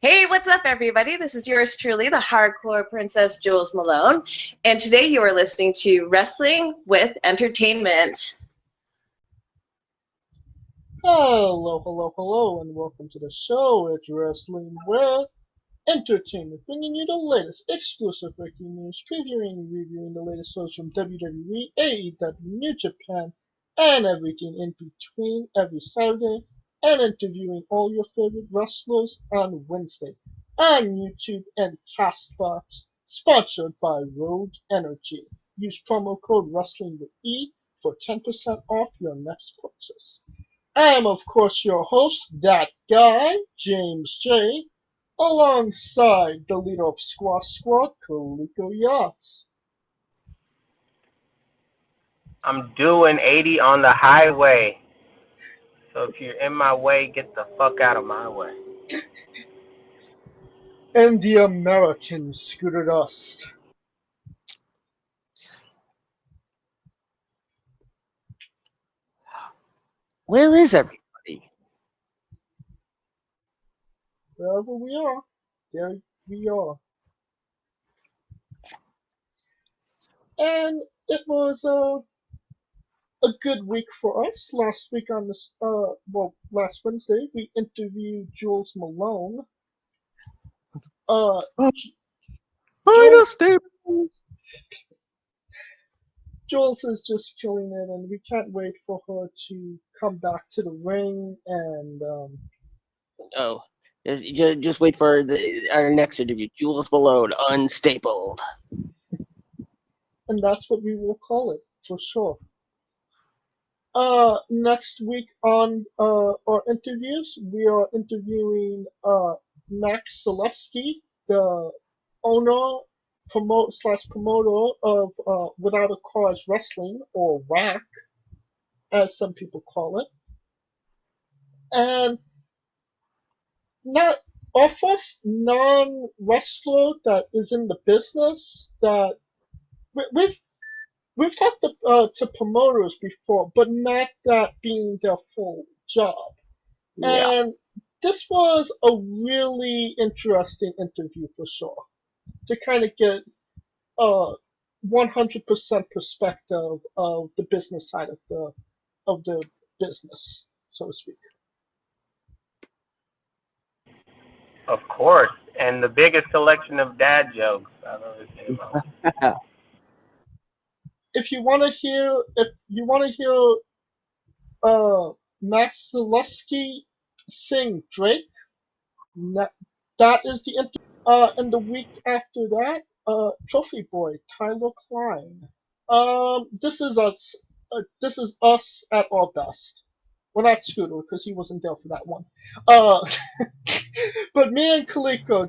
Hey, what's up, everybody? This is yours truly, the hardcore princess Jules Malone, and today you are listening to Wrestling with Entertainment. Hello, and welcome to the show. It's Wrestling with Entertainment, bringing you the latest exclusive breaking news, previewing and reviewing the latest shows from WWE, AEW, New Japan, and everything in between every Saturday, and interviewing all your favorite wrestlers on Wednesday on YouTube and Castbox, sponsored by Road Energy. Use promo code WRESTLINGWITHE for 10% off your next purchase. I am, of course, your host, that guy, James J., alongside the leader of Squash Squad, Kaliko Yachts. I'm doing 80 on the highway. So if you're in my way, get the fuck out of my way. And the American Scooter Dust. Where is everybody? Wherever we are, there we are. And it was a good week for us. Last week on this, last Wednesday, we interviewed Jules Malone. Jules is just killing it, and we can't wait for her to come back to the ring. And Just wait for our next interview. Jules Malone, unstapled. And that's what we will call it for sure. Next week on our interviews, we are interviewing Max Zaleski, the owner, promoter of Without a Cause Wrestling, or WAC, as some people call it. And not our first non-wrestler that is in the business that we've talked to promoters before, but not that being their full job. Yeah. And this was a really interesting interview for sure, to kind of get 100% perspective of the business side of the business, so to speak. Of course. And the biggest collection of dad jokes I've ever seen. If you want to hear Max Zaleski sing Drake, that is the interview. And the week after that, Trophy Boy Tyler Klein. This is us. This is us at our best. Well, not Scooter, because he wasn't there for that one. But me and Kaliko,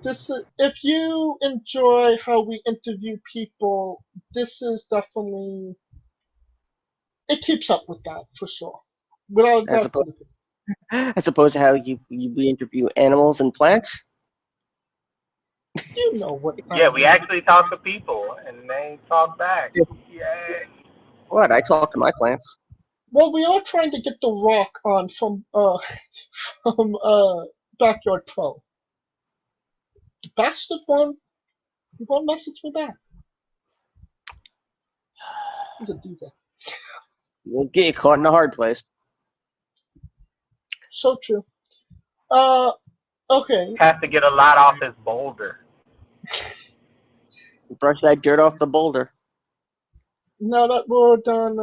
if you enjoy how we interview people, this is definitely, it keeps up with that for sure. As opposed to how we interview animals and plants. You know what? Yeah, we actually talk to people, and they talk back. Yay! What? I talk to my plants. Well, we are trying to get The Rock on from Backyard Pro. The bastard won't message me back. He's a diva. You'll get caught in a hard place. So true. Okay. Has to get a lot off his boulder. Brush that dirt off the boulder. Now that we're done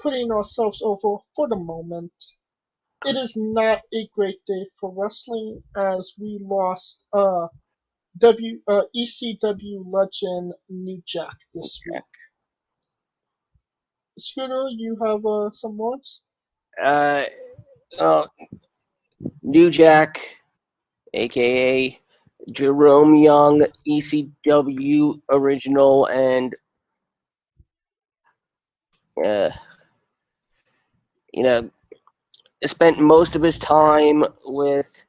putting ourselves over for the moment, it is not a great day for wrestling as we lost ECW legend New Jack this week. Scooter, you have some words? New Jack, aka Jerome Young, ECW original, and spent most of his time with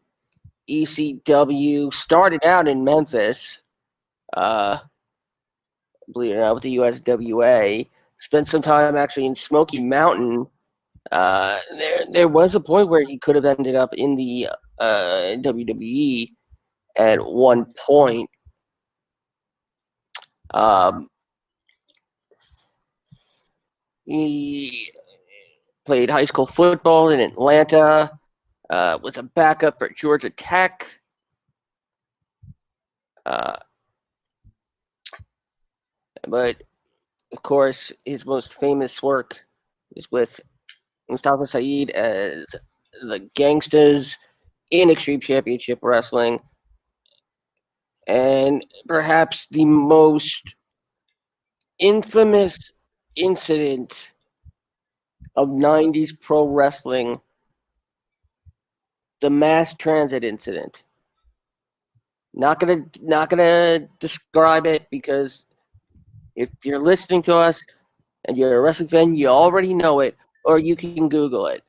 ECW. Started out in Memphis, believe it or not, with the USWA. Spent some time actually in Smoky Mountain. There was a point where he could have ended up in the WWE, at one point. He played high school football in Atlanta, was a backup for Georgia Tech. But, of course, his most famous work is with Mustafa Saeed as the Gangstas in Extreme Championship Wrestling. And perhaps the most infamous incident of 90s pro wrestling, the mass transit incident. Not gonna describe it, because if you're listening to us and you're a wrestling fan, you already know it, or you can Google it.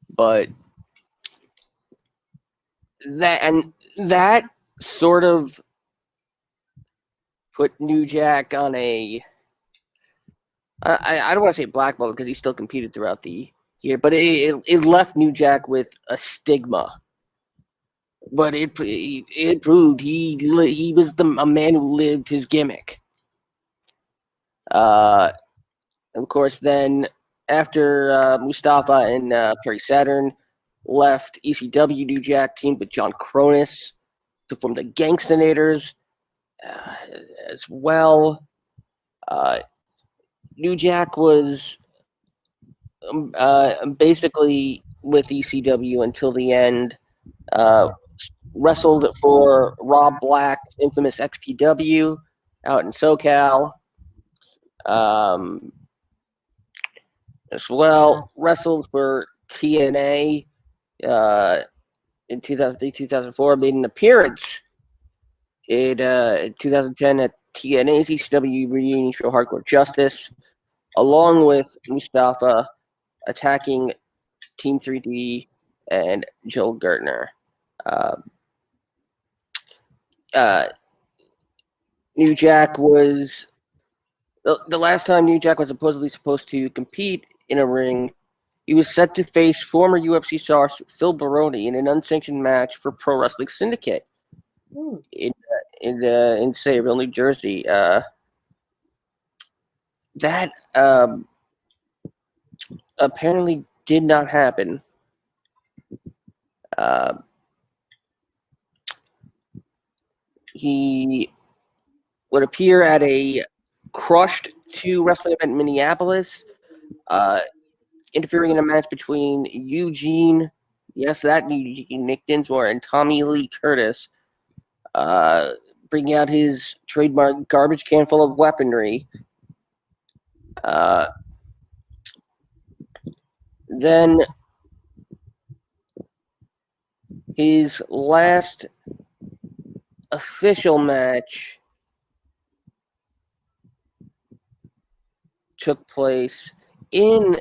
But that sort of put New Jack on a, I don't want to say blackball, because he still competed throughout the year, but it left New Jack with a stigma. But it proved he was a man who lived his gimmick. Of course, then after Mustafa and Perry Saturn left ECW, New Jack teamed with John Cronus to form the Gangstanators as well. New Jack was basically with ECW until the end. Wrestled for Rob Black's infamous XPW out in SoCal. As well, wrestled for TNA in 2003, 2004, made an appearance in 2010 at TNA's ECW reunion show Hardcore Justice, along with Mustafa, attacking Team 3D and Joel Gertner. New Jack was the last time New Jack was supposedly supposed to compete in a ring. He was set to face former UFC star Phil Baroni in an unsanctioned match for Pro Wrestling Syndicate in Sayreville, New Jersey. That apparently did not happen. He would appear at a Crushed 2 wrestling event in Minneapolis, interfering in a match between Eugene, yes, that Eugene, Nick Dinsmore, and Tommy Lee Curtis, bringing out his trademark garbage can full of weaponry. Then his last official match took place in,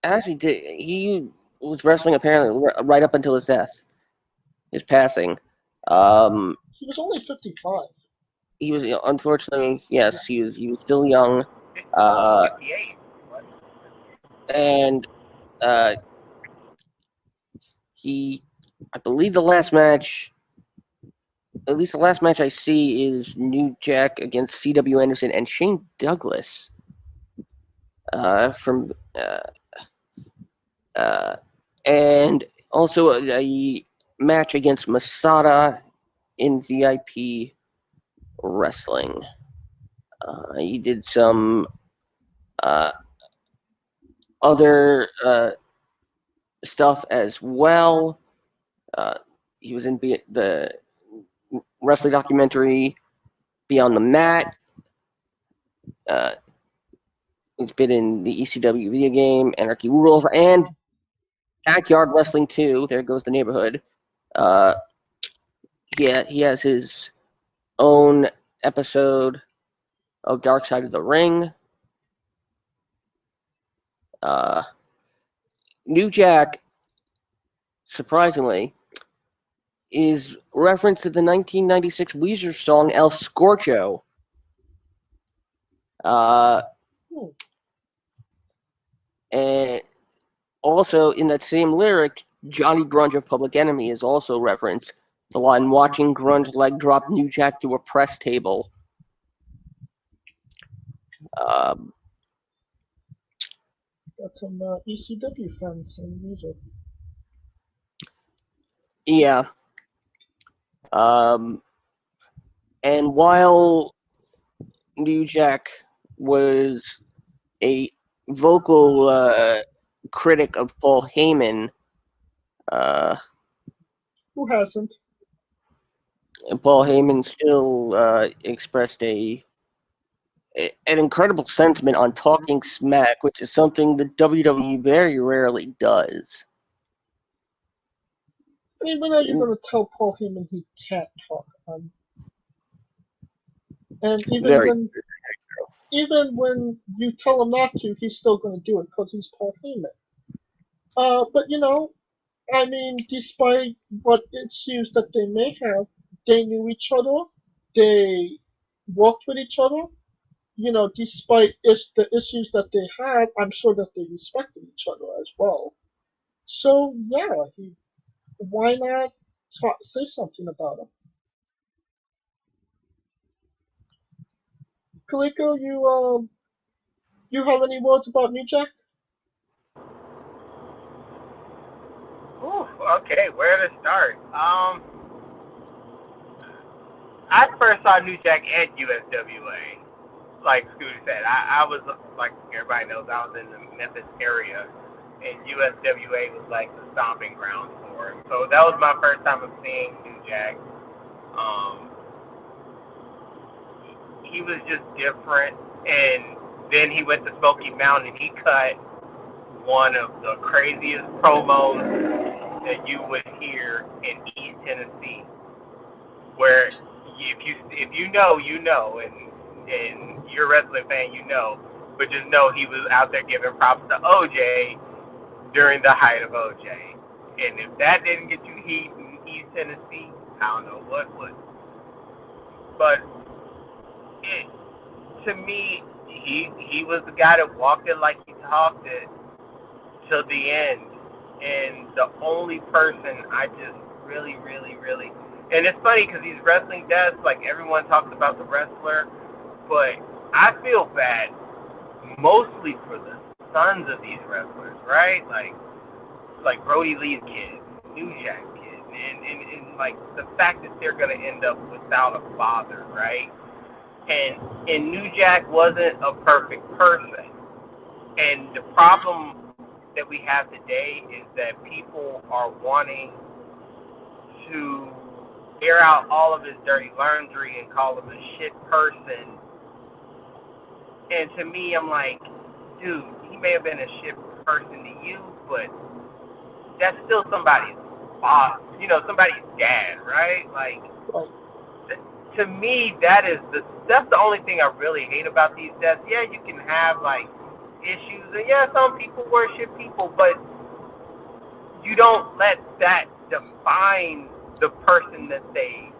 actually, he was wrestling apparently right up until his death, his passing. He was only 55. He was, unfortunately, yes, he was still young. And I believe the last match, at least the last match I see, is New Jack against C.W. Anderson and Shane Douglas. And also a match against Masada in VIP wrestling. He did some other stuff as well. He was in the wrestling documentary Beyond the Mat. He's been in the ECW video game Anarchy Rules and Backyard Wrestling 2. There goes the neighborhood. He has his own episode of Dark Side of the Ring. New Jack, surprisingly, is referenced to the 1996 Weezer song El Scorcho. And also in that same lyric, Johnny Grunge of Public Enemy is also referenced. The line, watching Grunge leg drop New Jack through a press table. Got some ECW fans in music. Yeah. And while New Jack was a vocal critic of Paul Heyman, Who hasn't? Paul Heyman still expressed an incredible sentiment on talking smack, which is something the WWE very rarely does. I mean, when are you going to tell Paul Heyman he can't talk? And even when you tell him not to, he's still going to do it because he's Paul Heyman. But you know, I mean, despite what issues that they may have, they knew each other. They worked with each other. You know, despite the issues that they had, I'm sure that they respected each other as well. So yeah, why not say something about him? Kaliko, you have any words about New Jack? Ooh, okay, where to start? I first saw New Jack at USWA. Like Scooter said, I was, like everybody knows, I was in the Memphis area, and USWA was like the stomping grounds for him. So that was my first time of seeing New Jack. He was just different, and then he went to Smoky Mountain and he cut one of the craziest promos that you would hear in East Tennessee, where if you know, you know, and you're a wrestling fan, you know, but just know he was out there giving props to OJ during the height of OJ. And if that didn't get you heat in East Tennessee, I don't know what would. But to me, he was the guy that walked it like he talked it till the end. And the only person I just really, and it's funny because these wrestling deaths, like everyone talks about the wrestler, but I feel bad mostly for the sons of these wrestlers, right? Like Brody Lee's kid, New Jack kid, and like the fact that they're gonna end up without a father, right? And New Jack wasn't a perfect person. And the problem that we have today is that people are wanting to air out all of his dirty laundry and call him a shit person. And to me, I'm like, dude, he may have been a shit person to you, but that's still somebody's boss, somebody's dad, right? Like, to me, that's the only thing I really hate about these deaths. Yeah, you can have like issues, and yeah, some people worship people, but you don't let that define the person that they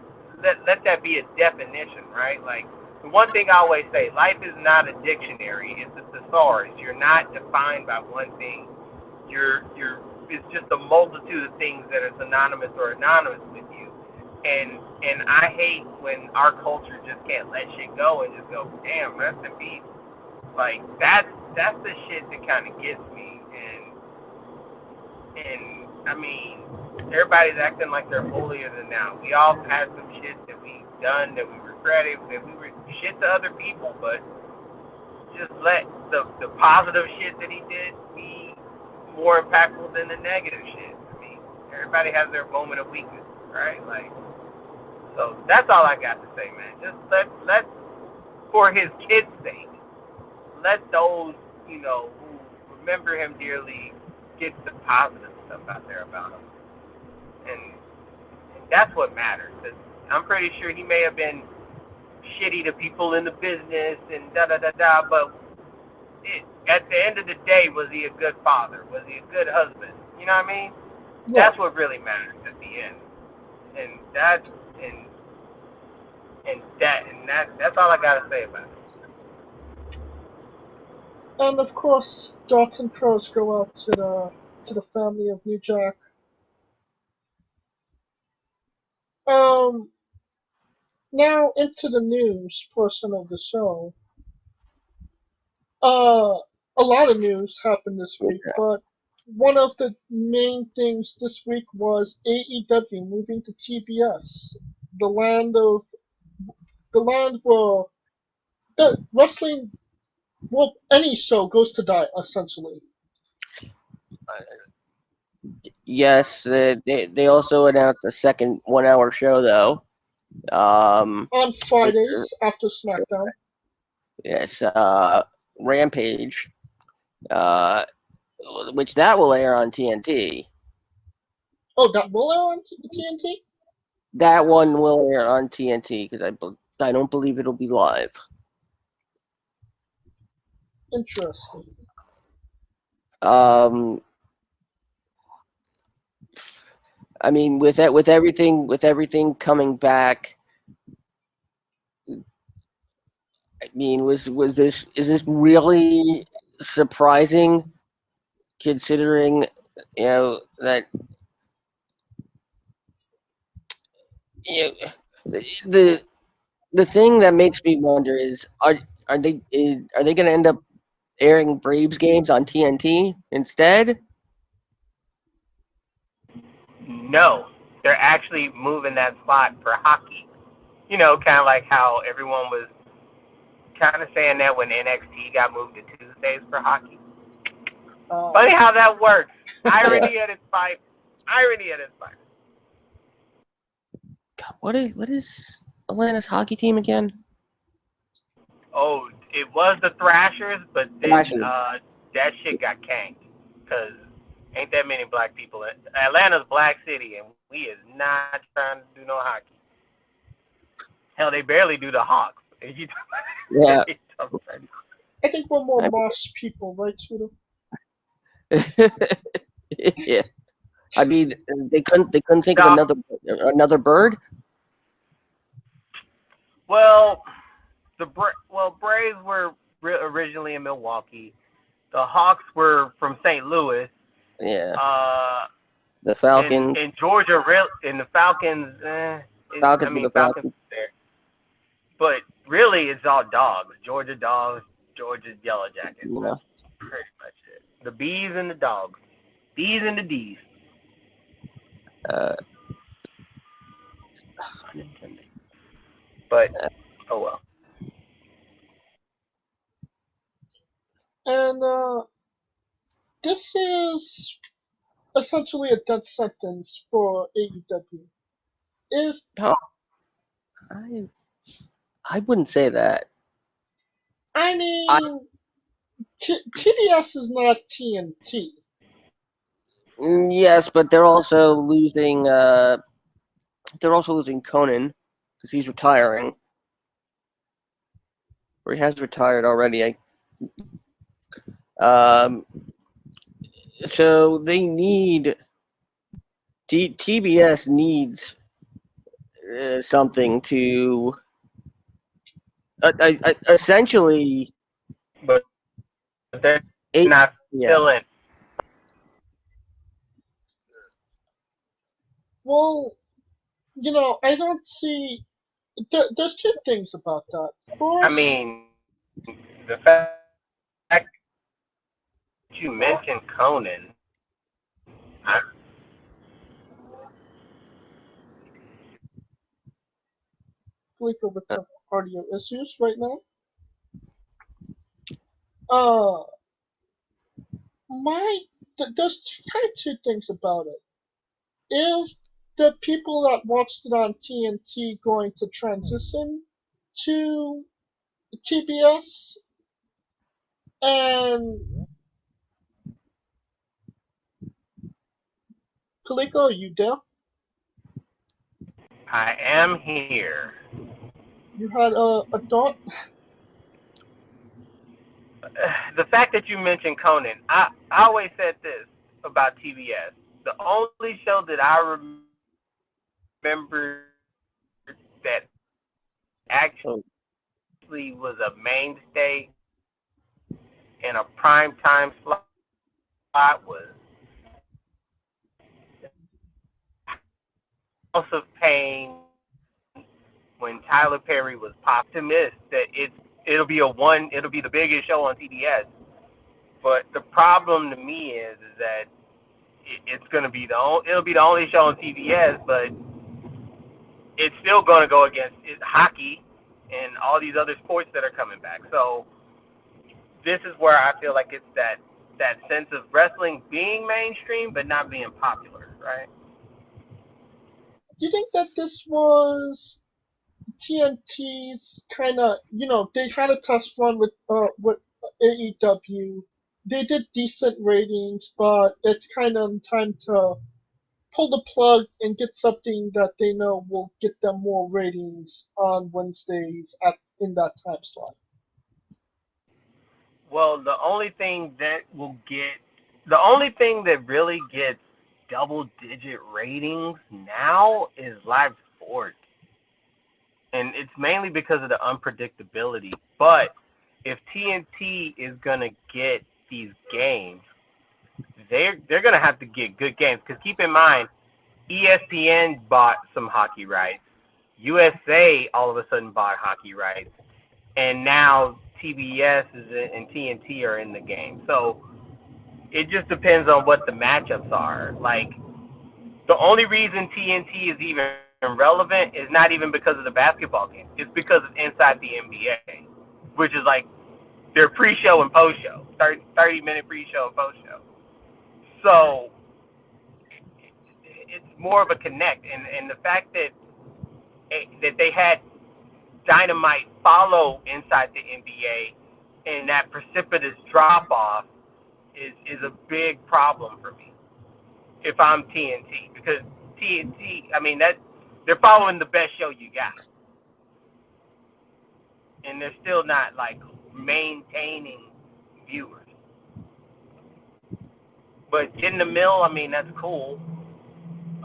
let that be a definition, right? Like, the one thing I always say, life is not a dictionary, it's a thesaurus. You're not defined by one thing. It's just a multitude of things that are synonymous or anonymous with you. And I hate when our culture just can't let shit go and just go, damn, rest in peace. Like, that's the shit that kind of gets me. And I mean, everybody's acting like they're holier than thou. We all had some shit that we done that we regretted, that we were shit to other people, but just let the positive shit that he did be more impactful than the negative shit. I mean, everybody has their moment of weakness, right? Like, so that's all I got to say, man. Just let for his kids' sake, let those, who remember him dearly get the positive stuff out there about him. And that's what matters. I'm pretty sure he may have been shitty to people in the business and da-da-da-da, but at the end of the day, was he a good father? Was he a good husband? You know what I mean? Yeah. That's what really matters at the end. And that's all I gotta say about it. And of course, thoughts and prayers go out to the family of New Jack. Um, Now into the news portion of the show. A lot of news happened this week, but one of the main things this week was AEW moving to TBS, the land where the wrestling, well, any show goes to die essentially. Yes, they also announced a second 1 hour show though. On Fridays after SmackDown. Yes, Rampage, which that will air on TNT. Oh, that will air on TNT? That one will air on TNT because I don't believe it'll be live. Interesting. I mean, with everything coming back, I mean, is this really surprising, considering that the thing that makes me wonder is are they going to end up airing Braves games on TNT instead? No, they're actually moving that spot for hockey. You know, kind of like how everyone was kind of saying that when NXT got moved to Tuesdays for hockey. Funny how that works. Irony at its finest. Irony at its finest. God, what is Atlanta's hockey team again? Oh, it was the Thrashers, but then that shit got canked because ain't that many black people. Atlanta's black city, and we is not trying to do no hockey. Hell, they barely do the Hawks. Yeah. I think we're more Moss people, right, Twitter? Yeah. I mean, they couldn't think of another bird. Well, Braves were originally in Milwaukee. The Hawks were from St. Louis. Yeah. The Falcons. In Georgia, and the Falcons. Falcons there. But really, it's all dogs. Georgia dogs, Georgia Yellow Jackets. Yeah. That's pretty much it. The B's and the dogs. B's and the D's. But, oh well. And this is essentially a death sentence for AEW. I wouldn't say that. I mean, TBS is not TNT. Yes, but they're also losing. They're also losing Conan because he's retiring, or he has retired already. So they need. TBS needs something to essentially. But they're not still in. Well, I don't see. There's two things about that. First, I mean, the fact you mentioned Conan. Flicker with some audio issues right now. There's kind of two things about it. Is the people that watched it on TNT going to transition to TBS? And Kaliko, are you there? I am here. You had a thought? The fact that you mentioned Conan, I always said this about TBS. The only show that I remember that actually was a mainstay in a primetime slot was House of Pain when Tyler Perry was optimistic that it'll be the biggest show on TBS. But the problem to me is that it's gonna be it'll be the only show on TBS, but it's still gonna go against hockey and all these other sports that are coming back. So this is where I feel like it's that sense of wrestling being mainstream but not being popular, right? Do you think that this was TNT's kind of, they had a test run with AEW. They did decent ratings, but it's kind of time to pull the plug and get something that they know will get them more ratings on Wednesdays in that time slot. Well, the only thing that really gets double-digit ratings now is live sports. And it's mainly because of the unpredictability. But if TNT is going to get these games, they're going to have to get good games. Because keep in mind, ESPN bought some hockey rights. USA all of a sudden bought hockey rights. And now TBS and TNT are in the game. So it just depends on what the matchups are. Like, the only reason TNT is even relevant is not even because of the basketball game. It's because it's inside the NBA, which is like their pre-show and post-show, 30-minute pre-show and post-show. So it's more of a connect. And the fact that they had Dynamite follow inside the NBA and that precipitous drop-off is a big problem for me if I'm TNT. Because TNT, I mean, they're following the best show you got. And they're still not, like, maintaining viewers. But in the mill, I mean, that's cool.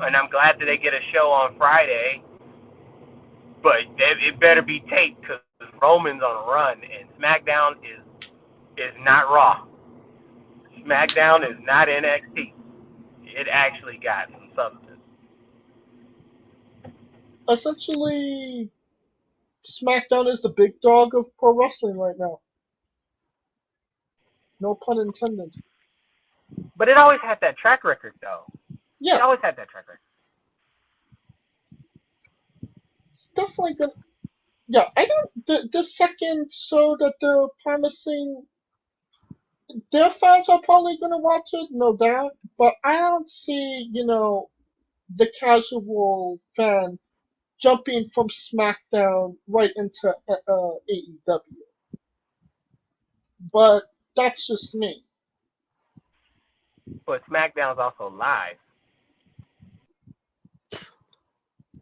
And I'm glad that they get a show on Friday. But it better be taped because Roman's on a run. And SmackDown is not Raw. SmackDown is not NXT. It actually got some substance. Essentially, SmackDown is the big dog of pro wrestling right now. No pun intended. But it always had that track record, though. Yeah. It always had that track record. It's definitely good. Yeah, I don't. The second show that they're promising, their fans are probably gonna watch it, no doubt. But I don't see, the casual fan jumping from SmackDown right into AEW. But that's just me. But SmackDown's also live.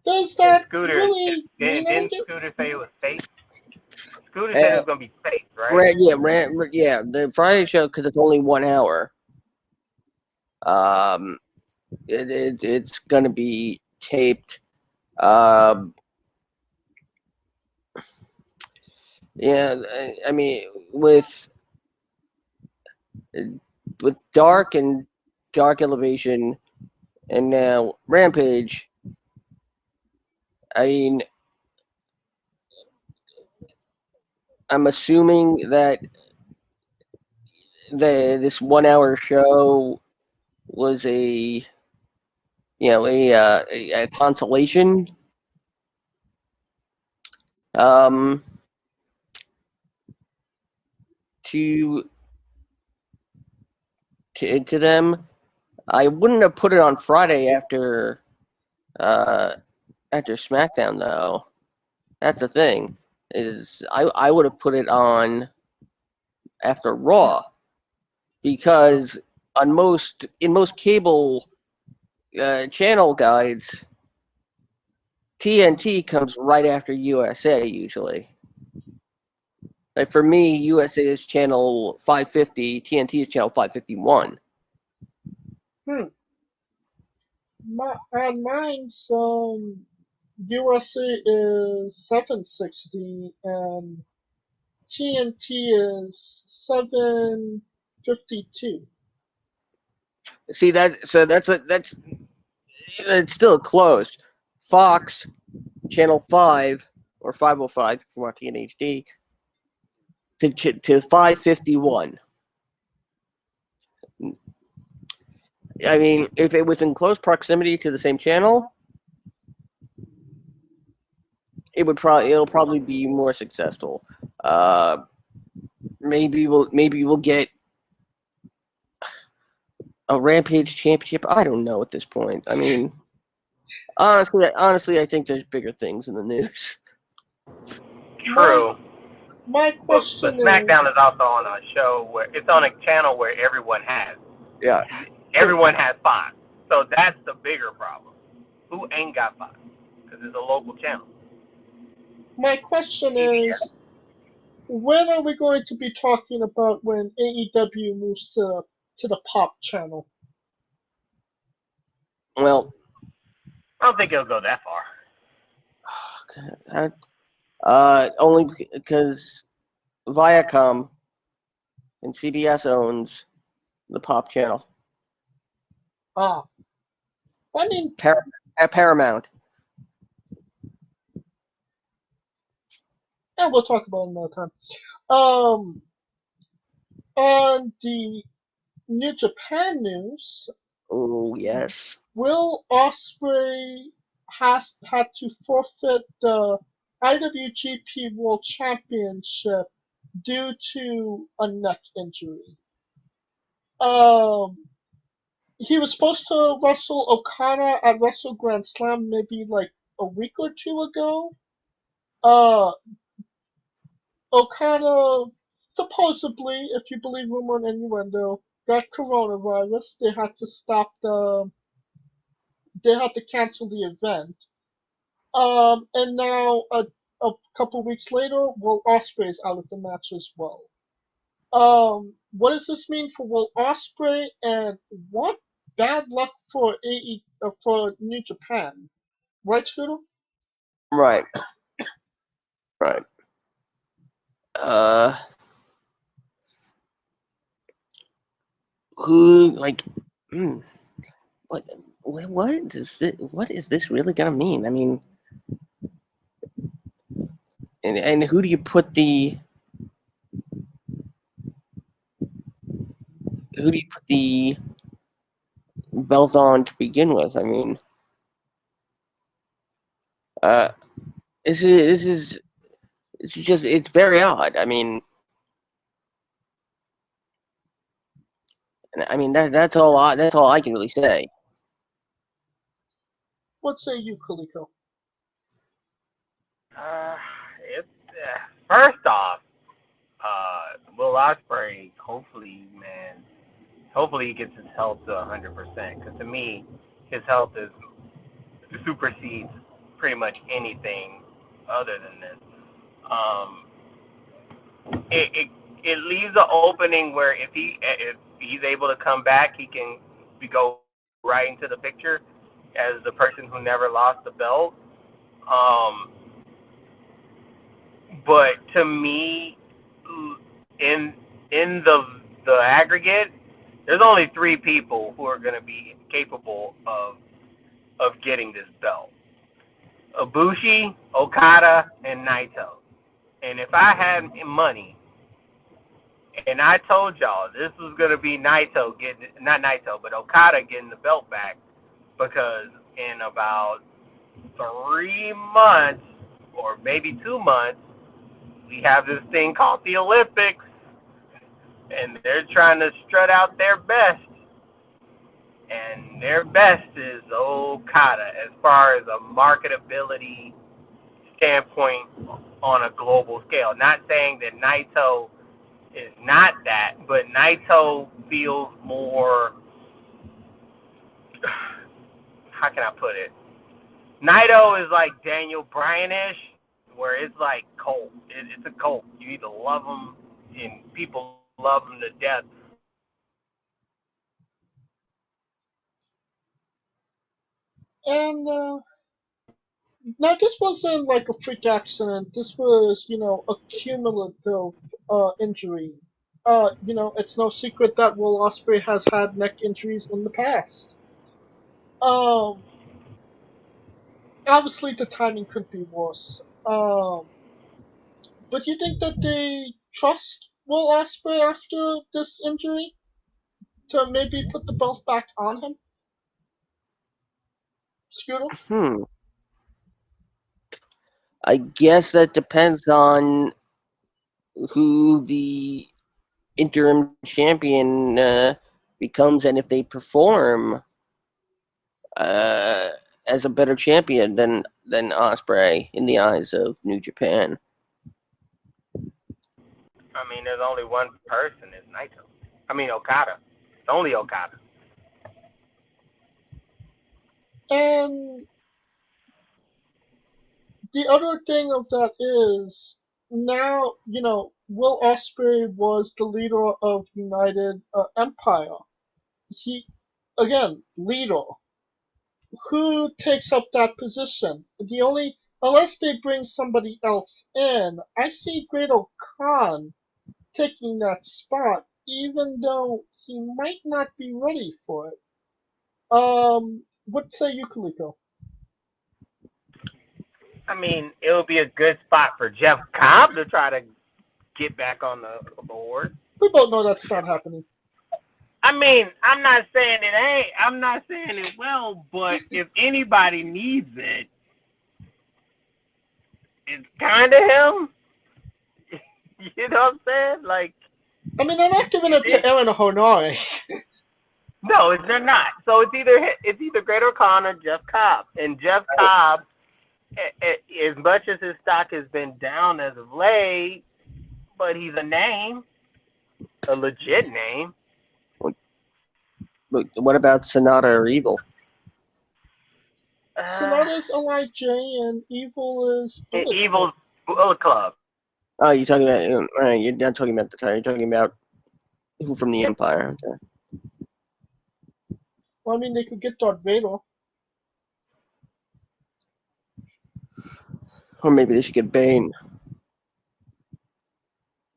Does that Scooter, really mean didn't anything? Scooter say it was fake? Scooter said it was going to be fake, right? Yeah, the Friday show, because it's only 1 hour. It's going to be taped. Yeah, I mean, with Dark and Dark Elevation, and now Rampage. I mean, I'm assuming that this 1 hour show was a consolation. To them. I wouldn't have put it on Friday after SmackDown, though. That's the thing. Is I would have put it on after Raw, because in most cable channel guides, TNT comes right after USA usually. Like for me, USA is channel 550, TNT is channel 551. On mine, USA is 760 and TNT is 752. See that's it's still close. Fox channel 5 or 505 if you're watching in HD, to 551. I mean, if it was in close proximity to the same channel, it'll probably be more successful. Maybe we'll get a Rampage championship. I don't know at this point. I mean, honestly, I think there's bigger things in the news. True. My But question SmackDown is also on a show where it's on a channel where everyone has. Yeah. Everyone has Fox. So that's the bigger problem. Who ain't got Fox? Because it's a local channel. My question is, when are we going to be talking about when AEW moves to the Pop channel? Well, I don't think it'll go that far. only because Viacom and CBS owns the Pop channel. I mean, Paramount. yeah, we'll talk about it another time. On the New Japan news, Oh yes. Will Ospreay has had to forfeit the IWGP World Championship due to a neck injury. He was supposed to wrestle Okada at Wrestle Grand Slam maybe like a week or two ago. Okada supposedly, if you believe rumor and innuendo, got coronavirus. They had to cancel the event. And now a couple weeks later, Will Ospreay is out of the match as well. What does this mean for Will Ospreay, and what bad luck for for New Japan, right, Scooter? Right. Who like? What is this really gonna mean? I mean, and who do you put the belt on to begin with? I mean, this is just, it's very odd. I mean, that's all I can really say. What say you, Kaliko? It's first off, Will Ospreay, hopefully he gets his health to 100%. Because to me, his health supersedes pretty much anything other than this. It leaves an opening where if he's able to come back, he can go right into the picture as the person who never lost the belt. But to me, in the aggregate, there's only 3 people who are going to be capable of getting this belt: Ibushi, Okada, and Naito. And if I had money, and I told y'all this was going to be Okada getting the belt back, because in about 3 months or maybe 2 months, we have this thing called the Olympics, and they're trying to strut out their best. And their best is Okada as far as a marketability standpoint on a global scale. Not saying that Naito is not that, but Naito feels more, how can I put it? Naito is like Daniel Bryan-ish, where it's like cult. It's a cult. You either love him, and people love him to death. And now this wasn't like a freak accident. This was, a cumulative injury. It's no secret that Will Ospreay has had neck injuries in the past. Obviously the timing could be worse. But you think that they trust Will Ospreay after this injury to maybe put the belts back on him? Scooter? I guess that depends on who the interim champion becomes and if they perform as a better champion than Ospreay in the eyes of New Japan. I mean, there's only one person. It's Naito. I mean, Okada. It's only Okada. And the other thing of that is now, Will Ospreay was the leader of United Empire. He, again, leader. Who takes up that position? Unless they bring somebody else in, I see Great Khan taking that spot, even though he might not be ready for it. What say you, Kaliko? I mean, it would be a good spot for Jeff Cobb to try to get back on the board. We both know that's not happening. I mean, I'm not saying it ain't. I'm not saying it will, but if anybody needs it, it's kind of him. You know what I'm saying? Like, I mean, they're not giving it to Aaron Honore. No, they're not. So it's either Great Khan or Jeff Cobb. And Jeff Cobb, as much as his stock has been down as of late, but he's a name, a legit name. Look, what about Sonata or Evil? Sonata's Ally J and Evil is Evil's Bullet Club. Oh, you're talking about you're not talking about the title. You're talking about who from the Empire. Okay. Well, I mean, they could get Darth Vader. Or maybe they should get Bane.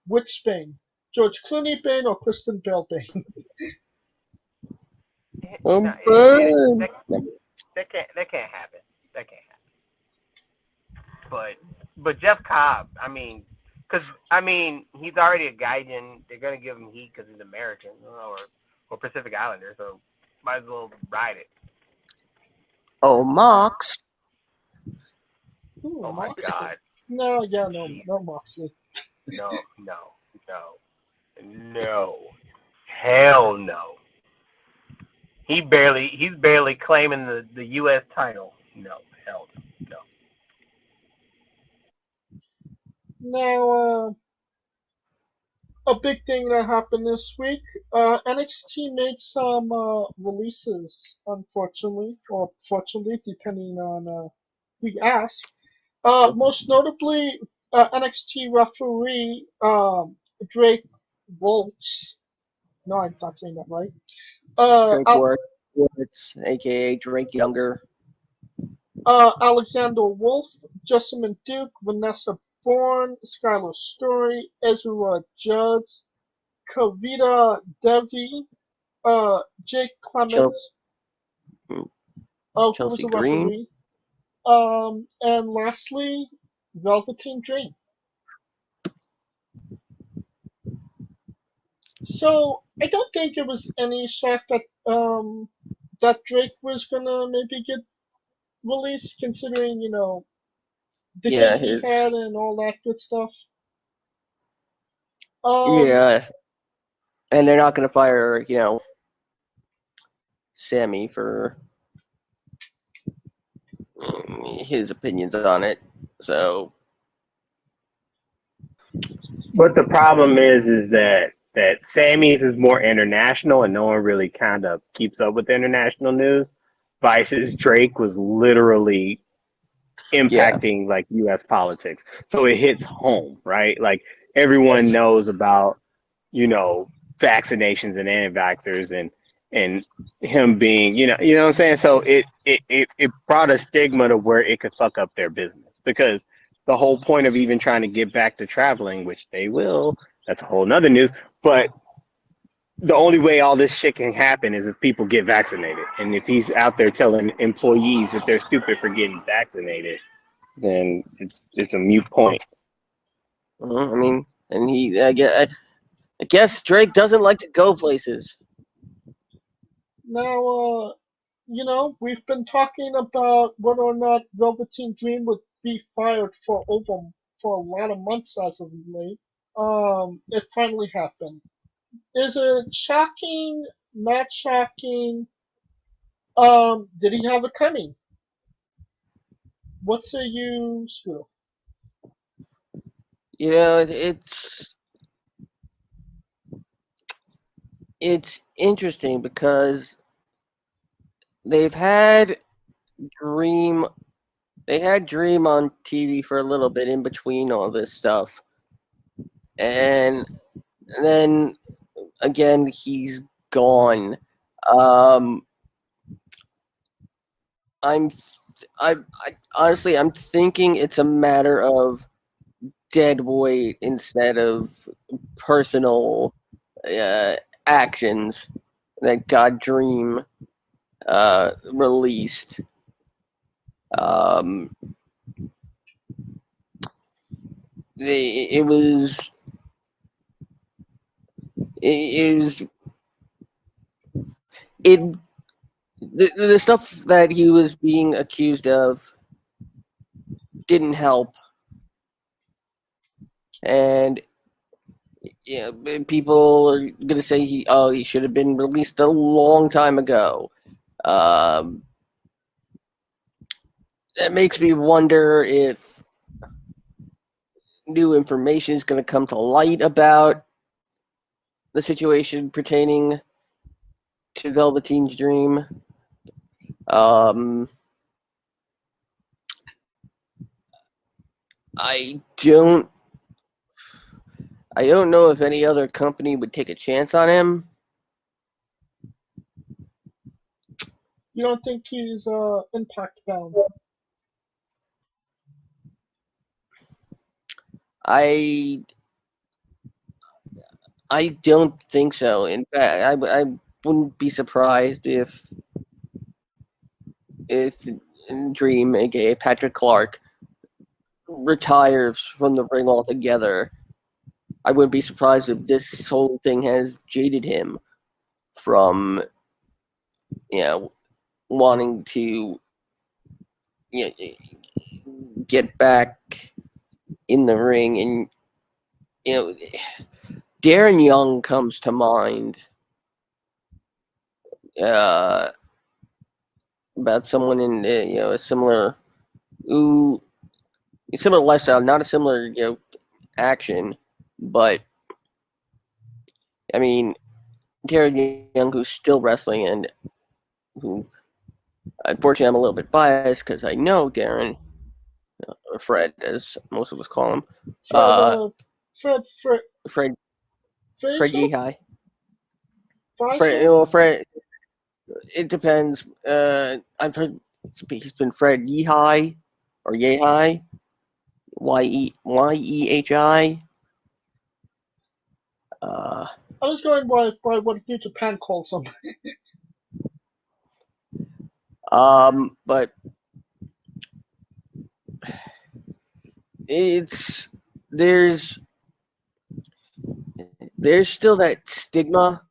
Which Bane? George Clooney Bane or Kristen Bell Bane? That can't happen. That can't happen. But Jeff Cobb, I mean, he's already a Gaijin. They're gonna give him heat because he's American or Pacific Islander, so might as well ride it. Oh, Mox. Ooh, Oh my Moxley. God. No Moxley. No. Hell no. He's barely claiming the U.S. title. No, hell no. Now, a big thing that happened this week, NXT made some releases, unfortunately, or fortunately, depending on who you ask. Most notably, NXT referee Drake Woltz. No, I'm not saying that right. Drake Wuertz, a.k.a. Drake Younger. Alexander Wolf, Jessamine Duke, Vanessa Bourne, Skylar Story, Ezra Judge, Kavita Devi, Jake Clemens, Chelsea Green, and lastly, Velveteen Dream. So I don't think it was any shock that that Drake was gonna maybe get released, considering the hit he had and all that good stuff. Yeah, and they're not gonna fire Sammy for his opinions on it. So, but the problem is that Sammy's is more international, and no one really kind of keeps up with the international news. Vice's Drake was literally impacting like U.S. politics, so it hits home, right? Like everyone knows about vaccinations and anti-vaxxers and him being you know what I'm saying. So it brought a stigma to where it could fuck up their business, because the whole point of even trying to get back to traveling, which they will, that's a whole nother news, but the only way all this shit can happen is if people get vaccinated. And if he's out there telling employees that they're stupid for getting vaccinated, then it's a moot point. I mean, and I guess Drake doesn't like to go places. Now, we've been talking about whether or not Velveteen Dream would be fired for a lot of months as of late. It finally happened. Is it shocking? Not shocking? Did he have it coming? What say you, Scooter? You know, it's interesting because they've had Dream Dream on TV for a little bit in between all this stuff, and then again he's gone. I'm I honestly I'm thinking it's a matter of dead weight instead of personal actions that got Dream released. Um, it was the stuff that he was being accused of didn't help, and people are gonna say he should have been released a long time ago. Um, that makes me wonder if new information is going to come to light about the situation pertaining to Velveteen's Dream. I don't know if any other company would take a chance on him. You don't think he's Impact bound? I don't think so. In fact, I wouldn't be surprised if Dream, aka Patrick Clark, retires from the ring altogether. I wouldn't be surprised if this whole thing has jaded him from, wanting to get back in the ring. And Darren Young comes to mind about someone in a similar lifestyle, not a similar action, but I mean Darren Young, who's still wrestling, and who unfortunately I'm a little bit biased because I know Darren, or Fred as most of us call him. Fred Yehai. Fred. It depends. I've heard he's been Fred Yehai or Yehai, Yehi. I was going by what New Japan calls him. But there's still that stigma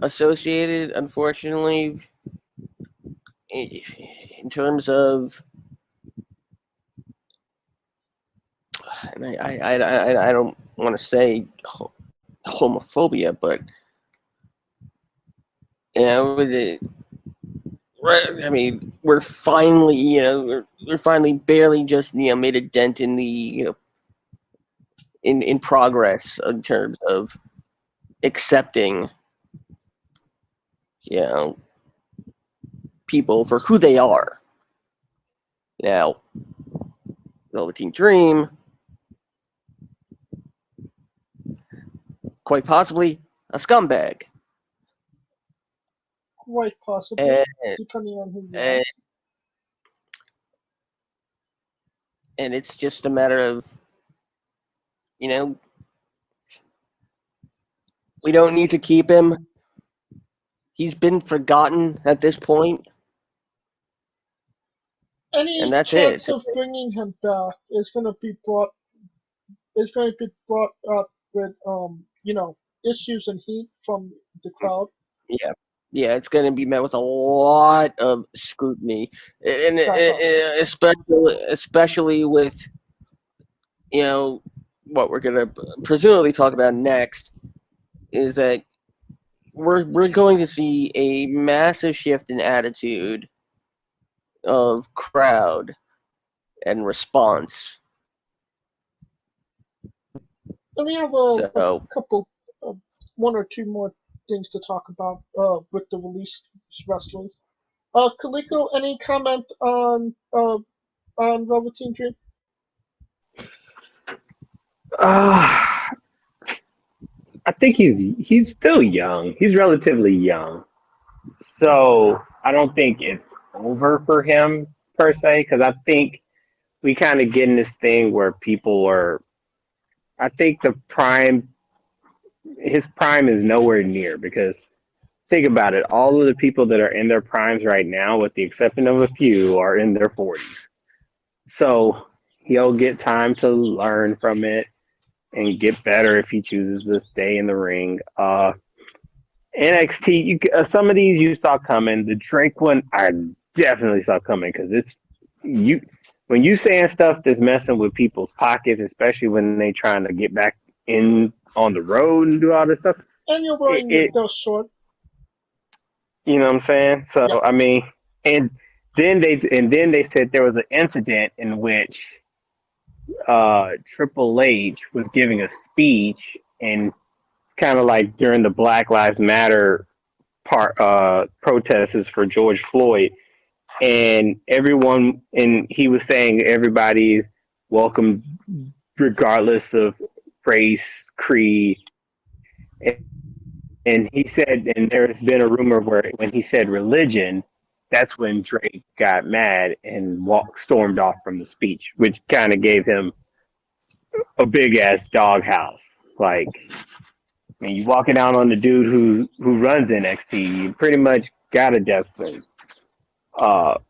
associated, unfortunately, in terms of, and I don't want to say homophobia, but I mean, we're finally, we're finally barely just, made a dent in the, in progress in terms of accepting, people for who they are. Now, Velveteen Dream, quite possibly a scumbag. Quite possibly, depending on who you ask. And it's just a matter of, we don't need to keep him. He's been forgotten at this point. Any And that's chance it. of bringing him back is going to be brought. Is going to be brought up with issues and heat from the crowd. Yeah. Yeah, it's going to be met with a lot of scrutiny, and especially with what we're going to presumably talk about next is that we're going to see a massive shift in attitude of crowd and response. And we have a couple, one or two more things to talk about with the released wrestlers. Kaliko, any comment on Velveteen Dream? I think he's still young. He's relatively young, so I don't think it's over for him per se. Because I think we kind of get in this thing where people are. I think his prime is nowhere near, because think about it. All of the people that are in their primes right now, with the exception of a few, are in their 40s. So he'll get time to learn from it and get better if he chooses to stay in the ring. NXT, some of these you saw coming. The Drake one, I definitely saw coming, because when you saying stuff that's messing with people's pockets, especially when they trying to get back in on the road and do all this stuff. And you're wearing those short. You know what I'm saying? So yeah. I mean, and then they said there was an incident in which Triple H was giving a speech, and kind of like during the Black Lives Matter protests for George Floyd, and he was saying everybody's welcome regardless of race, creed, and he said, and there's been a rumor where when he said religion, that's when Drake got mad and stormed off from the speech, which kind of gave him a big ass doghouse. Like, I mean, you walking out on the dude who runs NXT, you pretty much got a death sentence. But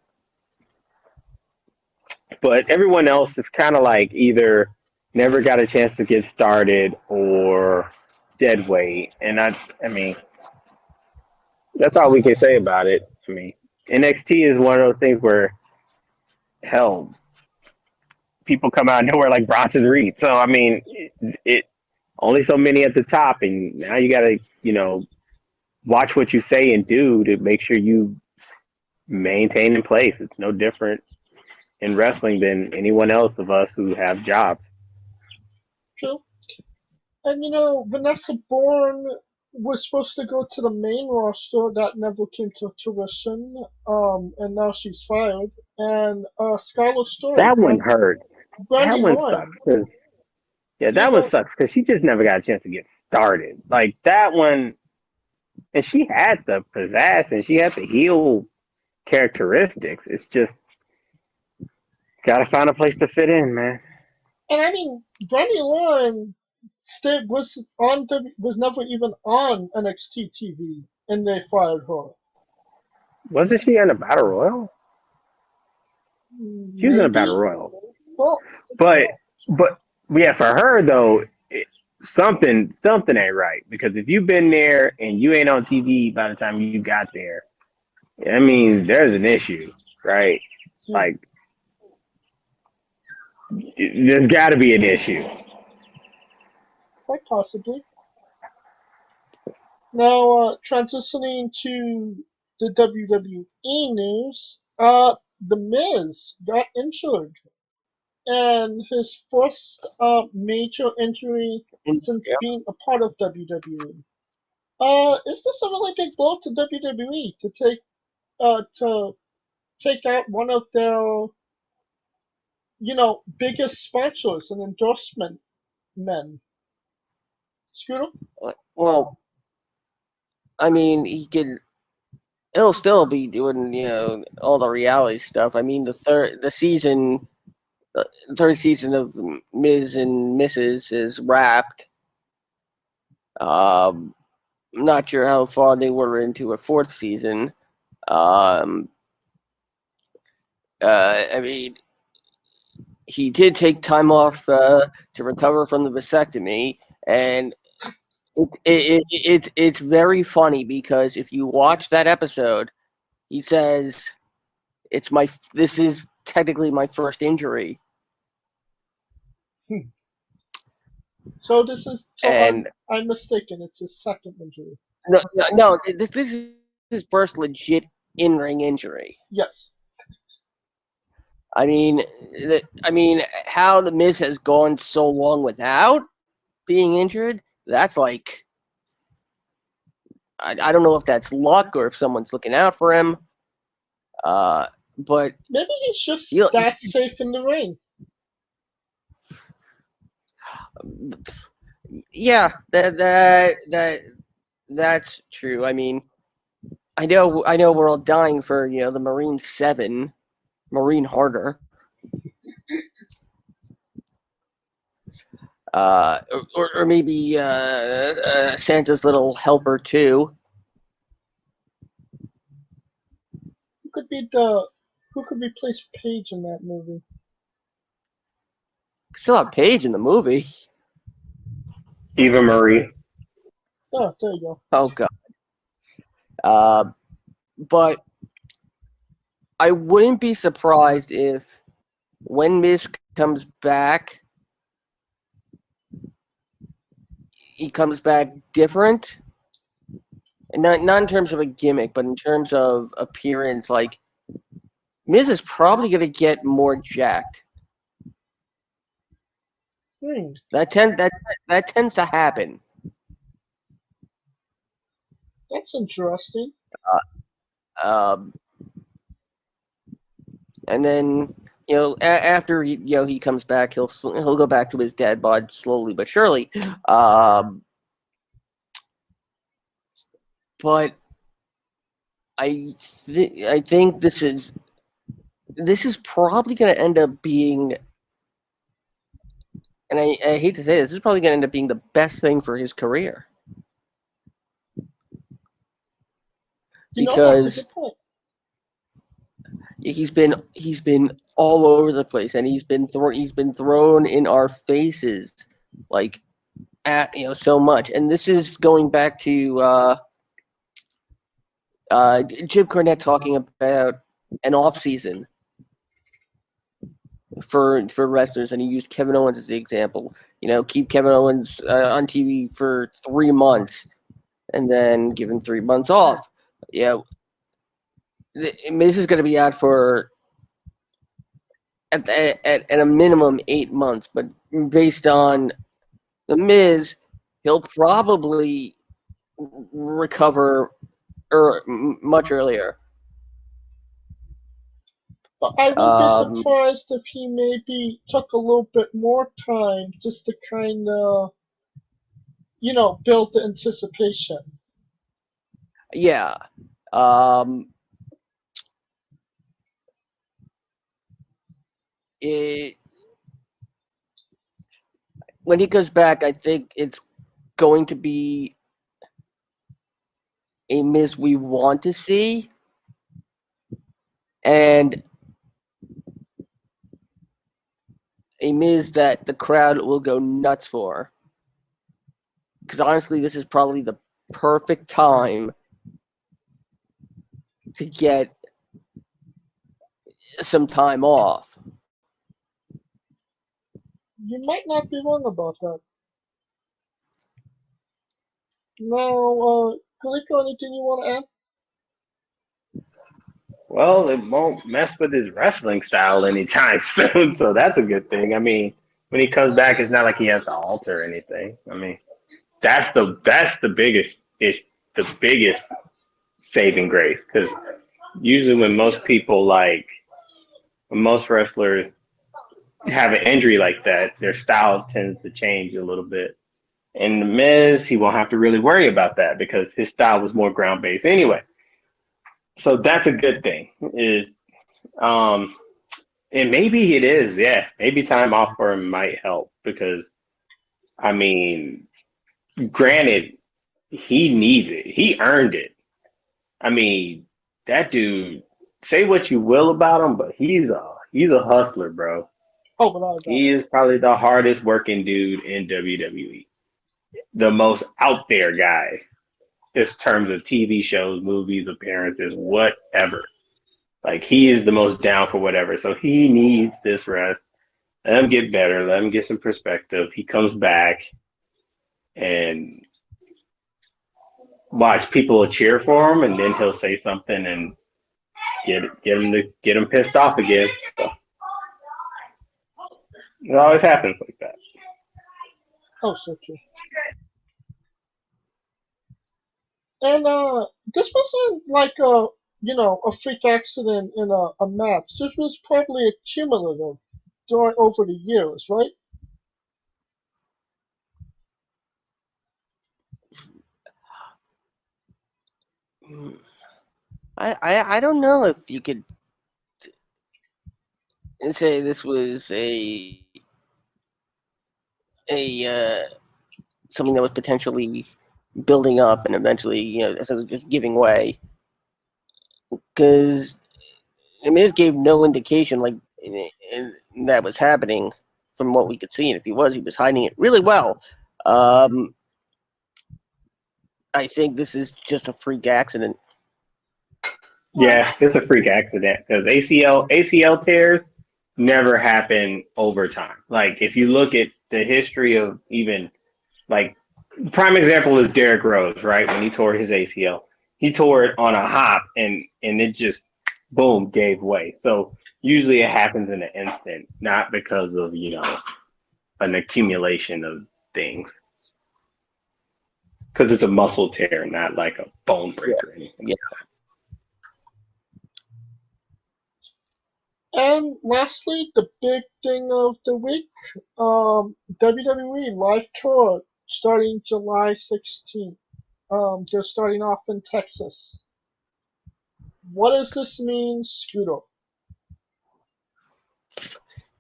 everyone else is kind of like either never got a chance to get started or dead weight. And I mean, that's all we can say about it. I mean, NXT is one of those things where, hell, people come out of nowhere like Bronson Reed. So, I mean, it only so many at the top, and now you got to, watch what you say and do to make sure you maintain in place. It's no different in wrestling than anyone else of us who have jobs. True. And Vanessa Bourne was supposed to go to the main roster. That never came to fruition. And now she's fired. And Skylar Story. That one hurts. Brandy that one Lauren. sucks. That one sucks because she just never got a chance to get started. Like that one, and she had the pizzazz and she had the heel characteristics. It's just gotta find a place to fit in, man. And I mean, Brandy Lauren was never even on NXT TV, and they fired her. Wasn't she in a battle royal? She was in a battle royal. Well, but yeah, for her though, something ain't right, because if you've been there and you ain't on TV by the time you got there, I mean, there's an issue, right? Like, there's got to be an issue. Quite possibly. Now, transitioning to the WWE news, The Miz got injured, and his first major injury since being a part of WWE. Is this a really big blow to WWE to take out one of their biggest sponsors and endorsement men? Scooter? Well, I mean, he'll still be doing, all the reality stuff. I mean, the third season of Miz and Mrs. is wrapped. Not sure how far they were into a fourth season. I mean, he did take time off to recover from the vasectomy, and it's very funny because if you watch that episode, he says, this is technically my first injury. So And I'm mistaken. It's his second injury. no, this is his first legit in-ring injury. Yes. I mean, how the Miz has gone so long without being injured, that's like, I don't know if that's luck or if someone's looking out for him. But maybe he's just that safe in the ring. Yeah, that's true. I mean, I know we're all dying for the Marine 7, Marine Harder. Or maybe Santa's little helper too. Who could replace Paige in that movie? Still have Paige in the movie. Eva Marie. Oh, there you go. Oh God. But I wouldn't be surprised if when Miz comes back, he comes back different. And not in terms of a gimmick, but in terms of appearance. Like, Miz is probably going to get more jacked. That tends to happen. That's interesting. And then after he comes back, he'll go back to his dad bod slowly but surely. But I think this is probably going to end up being, and I hate to say this is probably going to end up being the best thing for his career. Because that's a good point. He's been all over the place, and he's been thrown in our faces, like so much. And this is going back to Jim Cornette talking about an off season for wrestlers, and he used Kevin Owens as the example. Keep Kevin Owens on TV for 3 months, and then give him 3 months off. Miz is going to be out for at a minimum 8 months, but based on the Miz, he'll probably recover much earlier. But I would be surprised if he maybe took a little bit more time just to kind of, build the anticipation. Yeah. When he goes back, I think it's going to be a Miz we want to see, and a Miz that the crowd will go nuts for. Because honestly, this is probably the perfect time to get some time off. You might not be wrong about that. Now, Kaliko, anything you want to add? Well, it won't mess with his wrestling style anytime soon, so that's a good thing. I mean, when he comes back, it's not like he has to alter anything. I mean, that's the biggest saving grace, because usually when most wrestlers have an injury like that, their style tends to change a little bit. And The Miz, he won't have to really worry about that because his style was more ground based anyway. So that's a good thing. And maybe it is, yeah. Maybe time off for him might help because, I mean, granted, he needs it. He earned it. I mean, that dude, say what you will about him, but he's a hustler, bro. Oh, without a doubt. He is probably the hardest working dude in WWE. The most out there guy in terms of TV shows, movies, appearances, whatever. Like, he is the most down for whatever. So he needs this rest. Let him get better. Let him get some perspective. He comes back and watch people will cheer for him, and then he'll say something and get him pissed off again. So it always happens like that. Oh, so true. And this wasn't like a freak accident in a match. This was probably accumulative over the years, right? I don't know if you could say this was a something that was potentially building up and eventually, just giving way. Because Miz gave no indication that was happening from what we could see, and if he was hiding it really well. I think this is just a freak accident. Yeah, it's a freak accident because ACL tears never happen over time. Like, if you look at the history of even, like, prime example is Derrick Rose, right? When he tore his ACL, he tore it on a hop and it just boom gave way. So usually it happens in an instant, not because of an accumulation of things. Because it's a muscle tear, not like a bone break or anything. Yeah. And lastly, the big thing of the week, WWE Live Tour starting July 16th. They're starting off in Texas. What does this mean, Scooter?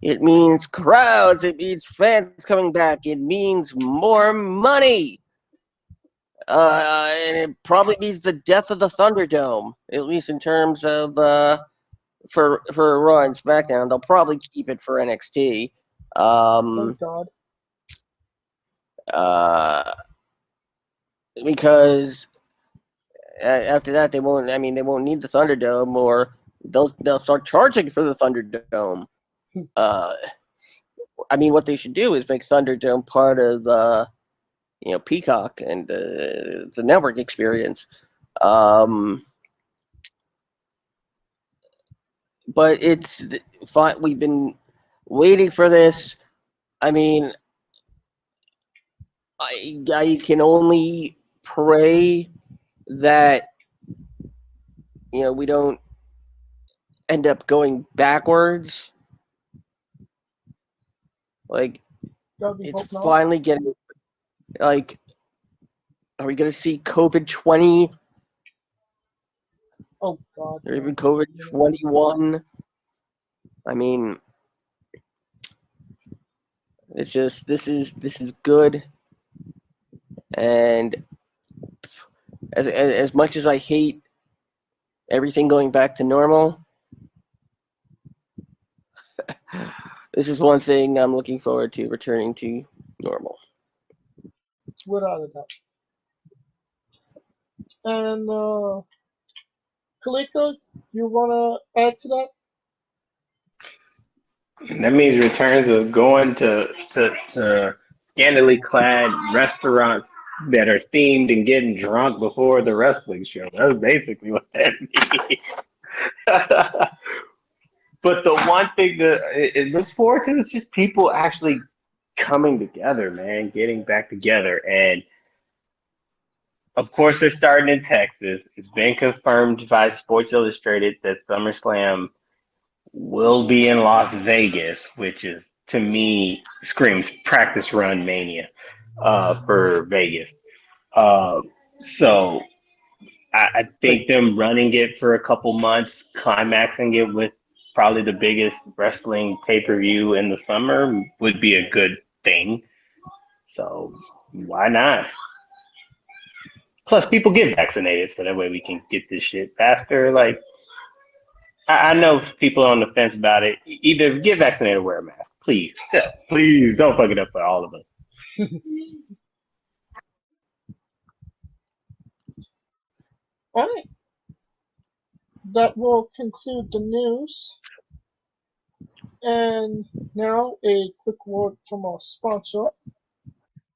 It means crowds. It means fans coming back. It means more money. And it probably means the death of the Thunderdome, at least in terms of for Raw and SmackDown. They'll probably keep it for NXT. Thank God. Because after that they won't need the Thunderdome, or they'll start charging for the Thunderdome. What they should do is make Thunderdome part of Peacock and the network experience. But it's fine. We've been waiting for this. I can only pray that we don't end up going backwards. Like, it's finally getting, like, are we going to see COVID 20? Oh God. Or even COVID 21? It's just, this is good. And as much as I hate everything going back to normal, this is one thing I'm looking forward to, returning to normal. Without a doubt. And Kalika, you want to add to that? That means returns of going to scantily clad restaurants that are themed and getting drunk before the wrestling show. That's basically what that means. But the one thing that it looks forward to is just people actually coming together, man, getting back together. And of course, they're starting in Texas. It's been confirmed by Sports Illustrated that SummerSlam will be in Las Vegas, which is, to me, screams practice run mania for Vegas. So I think them running it for a couple months, climaxing it with probably the biggest wrestling pay-per-view in the summer would be a good thing. So why not? Plus, people get vaccinated, so that way we can get this shit faster. Like, I know people are on the fence about it. Either get vaccinated or wear a mask, please. Just please don't fuck it up for all of us. All right. That will conclude the news. And now a quick word from our sponsor.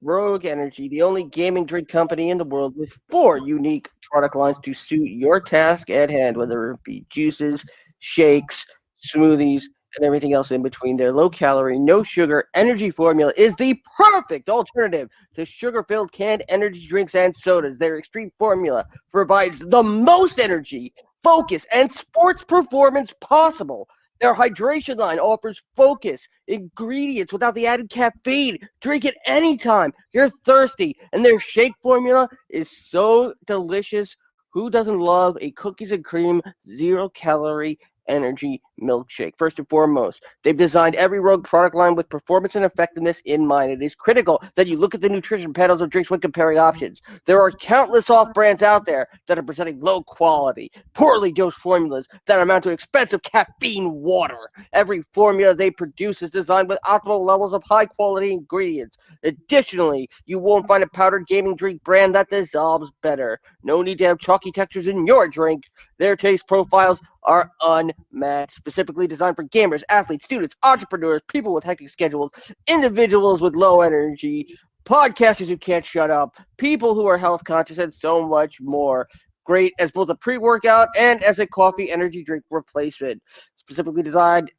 Rogue Energy, the only gaming drink company in the world with 4 unique product lines to suit your task at hand, whether it be juices, shakes, smoothies, and everything else in between. Their low-calorie, no-sugar energy formula is the perfect alternative to sugar-filled canned energy drinks and sodas. Their extreme formula provides the most energy, focus, and sports performance possible. Their hydration line offers focus, ingredients without the added caffeine. Drink it anytime you're thirsty. And their shake formula is so delicious. Who doesn't love a cookies and cream, 0-calorie energy milkshake? First and foremost, they've designed every Rogue product line with performance and effectiveness in mind. It is critical that you look at the nutrition panels of drinks when comparing options. There are countless off-brands out there that are presenting low-quality, poorly dosed formulas that amount to expensive caffeine water. Every formula they produce is designed with optimal levels of high-quality ingredients. Additionally, you won't find a powdered gaming drink brand that dissolves better. No need to have chalky textures in your drink. Their taste profiles are unmatched, specifically designed for gamers, athletes, students, entrepreneurs, people with hectic schedules, individuals with low energy, podcasters who can't shut up, people who are health conscious, and so much more. Great as both a pre-workout and as a coffee energy drink replacement. Specifically designed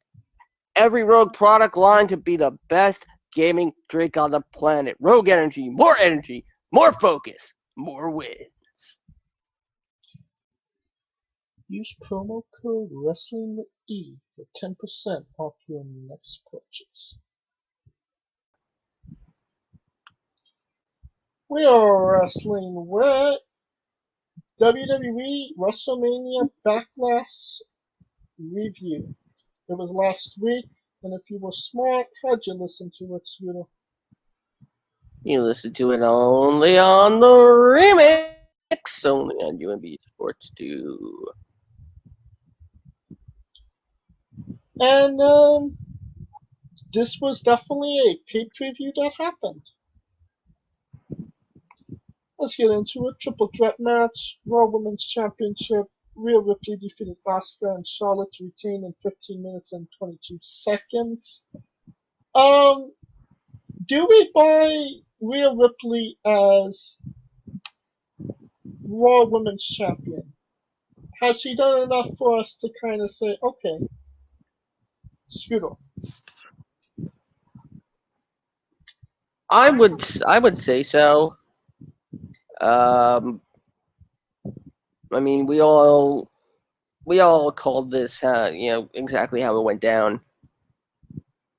every Rogue product line to be the best gaming drink on the planet. Rogue Energy, more focus, more wins. Use promo code WrestlingWithe for 10% off your next purchase. We are wrestling with WWE WrestleMania Backlash review. It was last week, and if you were smart, how'd you listen to it, Scooter? You listen to it only on the remix, only on UMB Sports 2. And this was definitely a pay-per-view that happened. Let's get into it. Triple threat match, Raw Women's Championship. Rhea Ripley defeated Asuka and Charlotte to retain in 15 minutes and 22 seconds. Do we buy Rhea Ripley as Raw Women's Champion? Has she done enough for us to kind of say, okay, Scooter? I would say so. I mean, we all called this, exactly how it went down.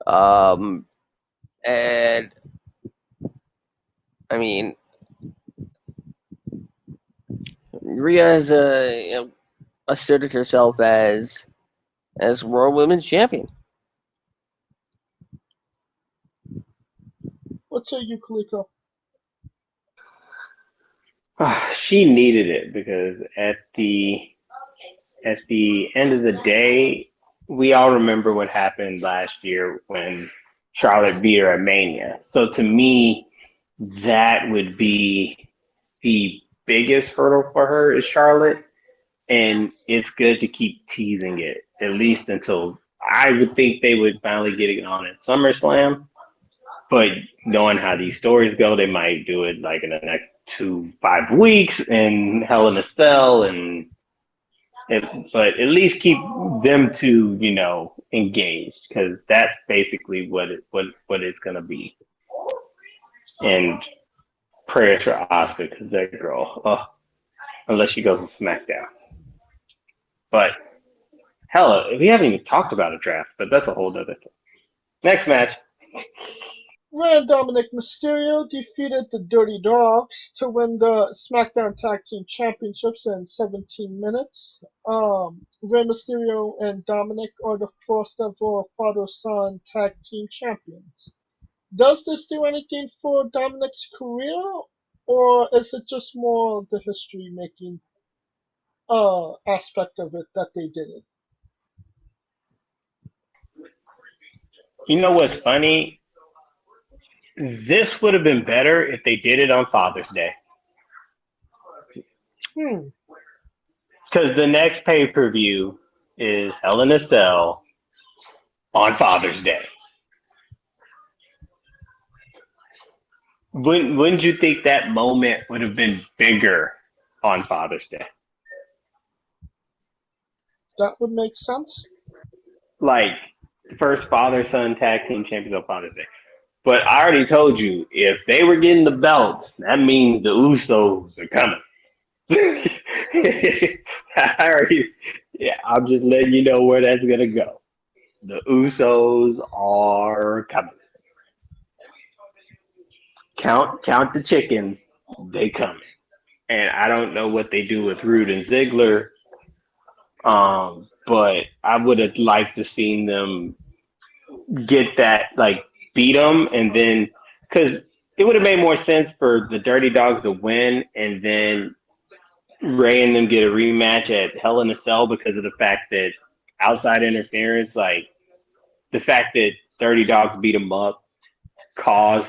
And I mean, Rhea has asserted herself as Raw Women's Champion. What say you, Kaliko? She needed it because at the end of the day, we all remember what happened last year when Charlotte beat her at Mania. So to me, that would be the biggest hurdle for her is Charlotte. And it's good to keep teasing it, at least until I would think they would finally get it on at SummerSlam. But knowing how these stories go, they might do it like in the next 5 weeks in Hell in a Cell, but at least keep them two, engaged, because that's basically what it's gonna be. And prayers for Asuka, because that girl, unless she goes to SmackDown. But hell, we haven't even talked about a draft, but that's a whole other thing. Next match. Rhea and Dominic Mysterio defeated the Dirty Dogs to win the SmackDown Tag Team Championships in 17 minutes. Rey Mysterio and Dominic are the first ever father-son tag team champions. Does this do anything for Dominic's career, or is it just more the history-making aspect of it that they did it? You know what's funny? This would have been better if they did it on Father's Day. Because the next pay-per-view is Hell in a Cell on Father's Day. Wouldn't you think that moment would have been bigger on Father's Day? That would make sense. Like, first father-son tag team champions on Father's Day. But I already told you, if they were getting the belts, that means the Usos are coming. I'm just letting you know where that's going to go. The Usos are coming. Count the chickens, they coming. And I don't know what they do with Rude and Ziggler, but I would have liked to seen them get that, like, beat them, and then, because it would have made more sense for the Dirty Dogs to win, and then Ray and them get a rematch at Hell in a Cell because of the fact that outside interference, like, the fact that Dirty Dogs beat them up was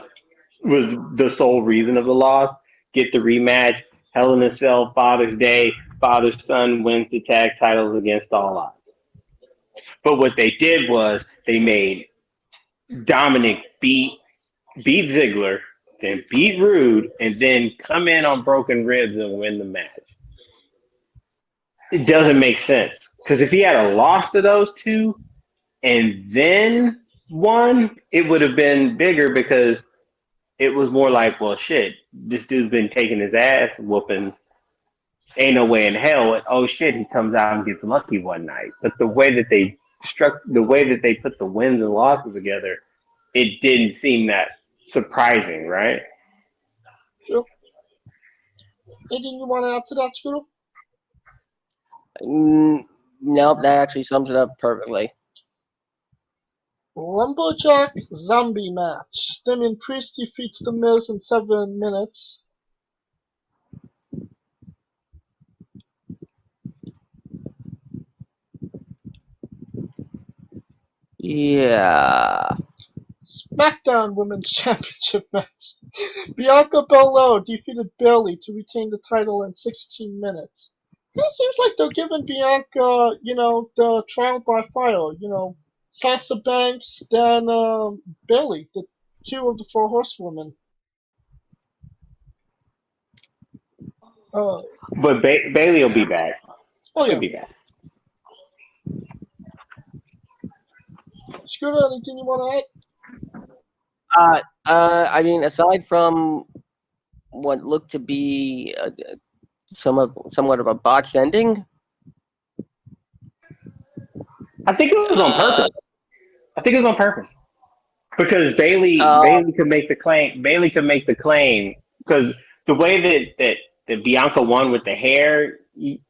the sole reason of the loss. Get the rematch, Hell in a Cell, Father's Day, father-son wins the tag titles against all odds. But what they did was they made Dominic beat Ziggler, then beat Rude, and then come in on broken ribs and win the match. It doesn't make sense. Because if he had lost to those two and then won, it would have been bigger because it was more like, well, shit, this dude's been taking his ass whoopings. Ain't no way in hell. Oh, shit, he comes out and gets lucky one night. But the way that they put the wins and losses together, it didn't seem that surprising, right? Sure. Anything you want to add to that, Scooter? Nope, that actually sums it up perfectly. Lumberjack Zombie match. Damian Priest defeats The Miz in 7 minutes. Yeah. SmackDown Women's Championship match. Bianca Belair defeated Bayley to retain the title in 16 minutes. It seems like they're giving Bianca, the trial by fire. Sasha Banks, then Bayley, the two of the four horsewomen. But Bailey will be back. Oh, yeah. She'll be back. Scooter, anything you want to add? I mean, aside from what looked to be somewhat of a botched ending, I think it was on purpose. Because Bailey could make the claim. Bailey could make the claim because the way that Bianca won with the hair,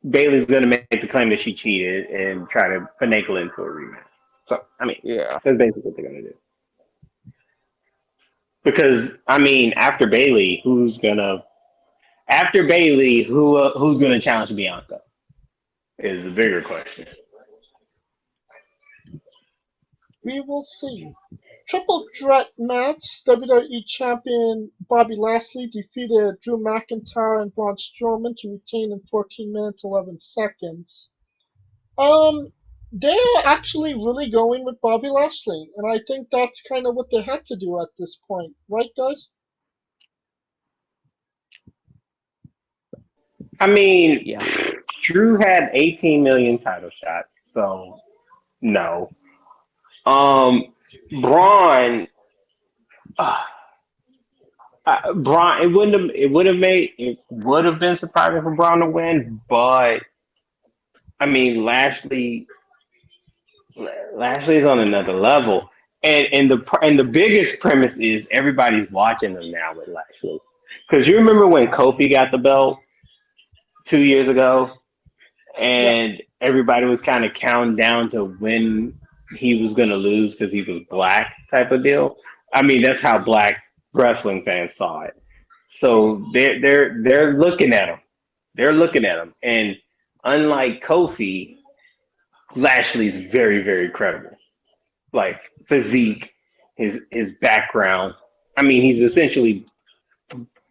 Bailey's going to make the claim that she cheated and try to finagle into a rematch. So, I mean, yeah, that's basically what they're going to do. Because, I mean, after Bailey, who's gonna challenge Bianca? Is the bigger question. We will see. Triple threat match. WWE Champion Bobby Lashley defeated Drew McIntyre and Braun Strowman to retain in 14 minutes 11 seconds. They are actually really going with Bobby Lashley, and I think that's kind of what they had to do at this point, right, guys? I mean, yeah. Drew had 18 million title shots, so no. Braun, it would have been surprising for Braun to win, but I mean, Lashley's on another level, and the biggest premise is everybody's watching him now with Lashley, because you remember when Kofi got the belt 2 years ago, and everybody was kind of counting down to when he was going to lose because he was black type of deal. I mean, that's how black wrestling fans saw it. So they're looking at him. They're looking at him, and unlike Kofi, Lashley's very, very credible. Like physique, his background. I mean, he's essentially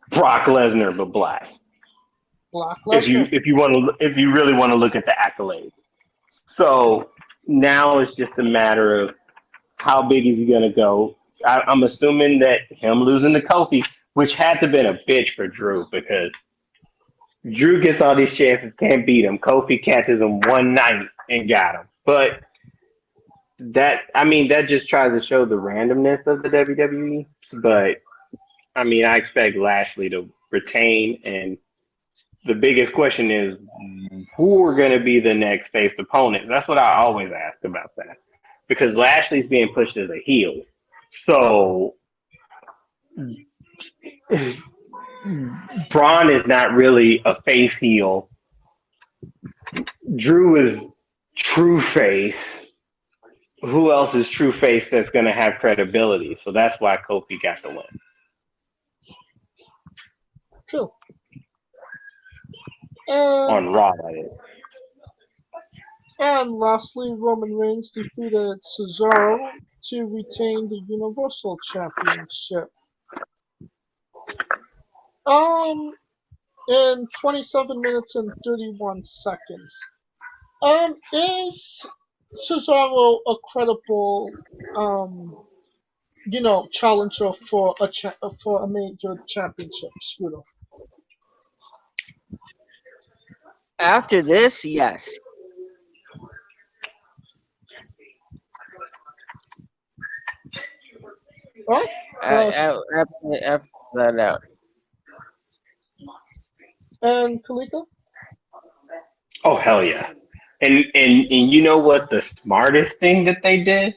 Brock Lesnar but black. Brock Lesnar. If you really want to look at the accolades. So now it's just a matter of how big is he gonna go. I'm assuming that him losing to Kofi, which had to been a bitch for Drew, because Drew gets all these chances, can't beat him. Kofi catches him one night and got him. But that just tries to show the randomness of the WWE. But I mean, I expect Lashley to retain, and the biggest question is who are going to be the next faced opponents. That's what I always ask about that, because Lashley's being pushed as a heel. So Braun is not really a face heel. Drew is true face. Who else is true face that's going to have credibility? So that's why Kofi got the win. True. On Raw, that is. And lastly, Roman Reigns defeated Cesaro to retain the Universal Championship. In 27 minutes and 31 seconds. Is Cesaro a credible, challenger for a major championship, Scooter? After this, yes. Oh, After that out. And Kalika? Oh, hell yeah. And you know what the smartest thing that they did?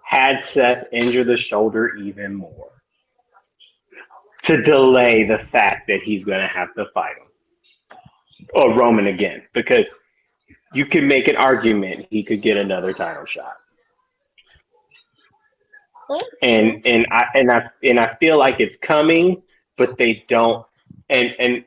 Had Seth injure the shoulder even more to delay the fact that he's going to have to fight him. Or Roman again. Because you can make an argument he could get another title shot. And I feel like it's coming, but they don't. And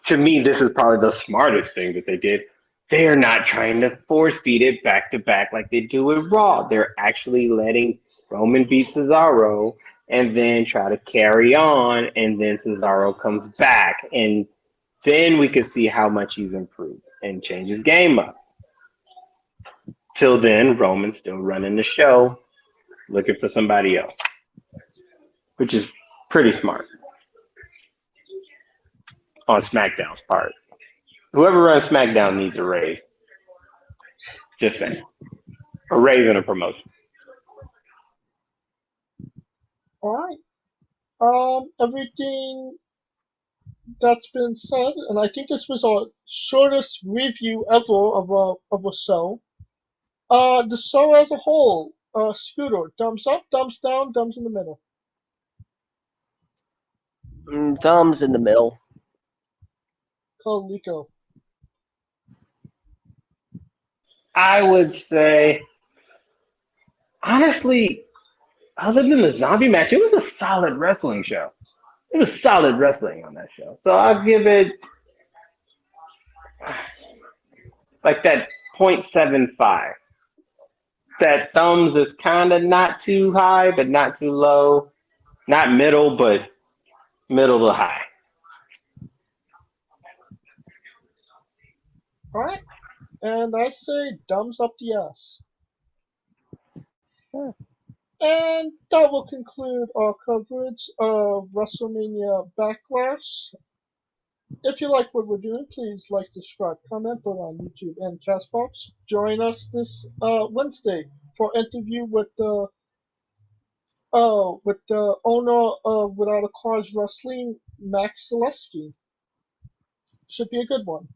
to me, this is probably the smartest thing that they did. They are not trying to force feed it back to back like they do with Raw. They're actually letting Roman beat Cesaro and then try to carry on, and then Cesaro comes back, and then we can see how much he's improved and change his game up. Till then, Roman's still running the show, looking for somebody else, which is pretty smart on SmackDown's part. Whoever runs SmackDown needs a raise. Just saying. A raise and a promotion. All right. Everything that's been said, and I think this was our shortest review ever of a show. The show as a whole, Scooter, thumbs up, thumbs down, thumbs in the middle. Thumbs in the middle. Lico. I would say, honestly, other than the zombie match, it was a solid wrestling show. It was solid wrestling on that show. So I'll give it like that 0.75. That thumbs is kind of not too high, but not too low. Not middle, but middle to high. All right. And I say thumbs up the ass. And that will conclude our coverage of WrestleMania Backlash. If you like what we're doing, please like, subscribe, comment, both on YouTube and Castbox. Join us this Wednesday for an interview with the owner of Without a Cause Wrestling, Max Zaleski. Should be a good one.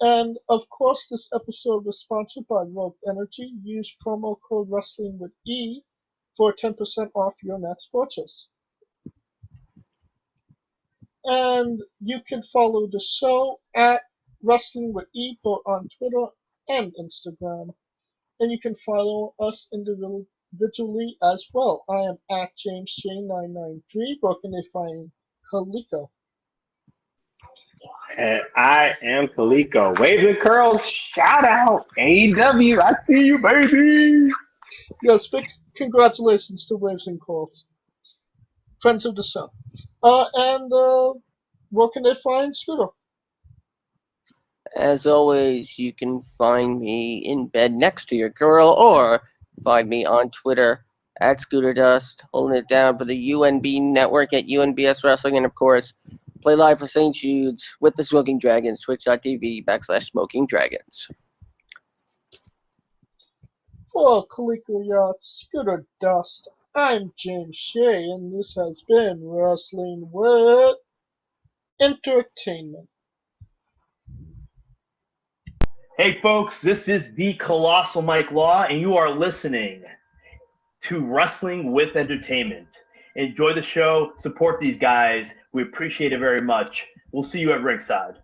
And of course, this episode was sponsored by Rogue Energy. Use promo code WrestlingWithE for 10% off your next purchase. And you can follow the show at WrestlingWithE both on Twitter and Instagram. And you can follow us individually as well. I am at JamesJ993. Where can they find Kaliko? And I am Kaliko. Waves and curls, shout out. AEW, I see you, baby. Yes, big congratulations to Waves and Calls, friends of the show. Where can they find Scooter? As always, you can find me in bed next to your girl, or find me on Twitter at Scooter Dust, holding it down for the UNB network at UNBS Wrestling, and of course, play live for St. Jude's with the Smoking Dragons, twitch.tv/Smoking Dragons. For Kaliko Yacht Scooter Dust, I'm James Shea, and this has been Wrestling with Entertainment. Hey folks, this is the Colossal Mike Law, and you are listening to Wrestling with Entertainment. Enjoy the show, support these guys. We appreciate it very much. We'll see you at ringside.